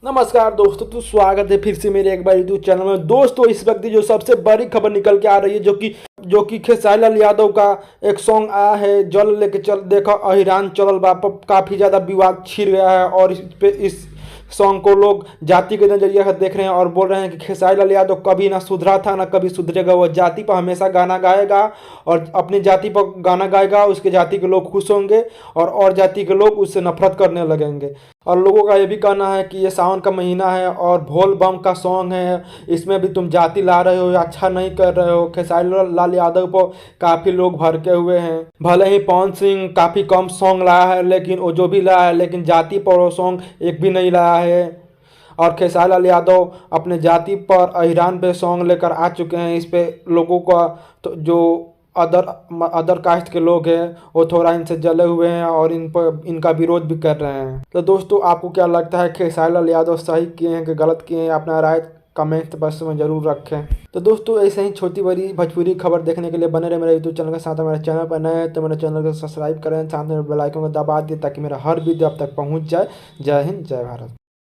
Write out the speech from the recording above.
नमस्कार दोस्तों, तो स्वागत है फिर से मेरे एक बार यूट्यूब चैनल में। दोस्तों, इस वक्त जो सबसे बड़ी खबर निकल के आ रही है जो कि खेसारी लाल यादव का एक सॉन्ग आया है, जल लेके चल देखो अहिरान चलल बा पर काफ़ी ज़्यादा विवाद छिड़ गया है। और इस सॉन्ग को लोग जाति के नज़रिए से देख रहे हैं और बोल रहे हैं कि खेसारी लाल यादव कभी ना सुधरा था ना कभी सुधरेगा। वो जाति पर हमेशा गाना गाएगा और अपनी जाति पर गाना गाएगा, उसके जाति के लोग खुश होंगे और जाति के लोग उससे नफरत करने लगेंगे। और लोगों का ये भी कहना है कि ये सावन का महीना है और भोल बम का सॉन्ग है, इसमें भी तुम जाति ला रहे हो, अच्छा नहीं कर रहे हो। खेसारी लाल यादव को काफ़ी लोग भड़के हुए हैं। भले ही पवन सिंह काफ़ी कम सॉन्ग लाया है, लेकिन वो जो भी लाया है, लेकिन जाति पर वो सॉन्ग एक भी नहीं लाया है। और खेसारी लाल यादव अपने जाति पर अहिरान पे सॉन्ग लेकर आ चुके हैं। इस पे लोगों का तो जो अदर अदर कास्ट के लोग हैं वो थोड़ा इनसे जले हुए हैं और इन पर इनका विरोध भी कर रहे हैं। तो दोस्तों, आपको क्या लगता है, खेसारी लाल यादव सही किए हैं कि गलत किए हैं? अपना राय कमेंट बॉक्स में जरूर रखें। तो दोस्तों, ऐसे ही छोटी बड़ी भोजपुरी खबर देखने के लिए बने रहे मेरे यूट्यूब चैनल के साथ। हमारे चैनल पर नए हैं तो मेरे चैनल को सब्सक्राइब करें, साथ में बेल आइकन को दबा दिए ताकि मेरा हर वीडियो आप तक पहुंच जाए। जय हिंद, जय भारत।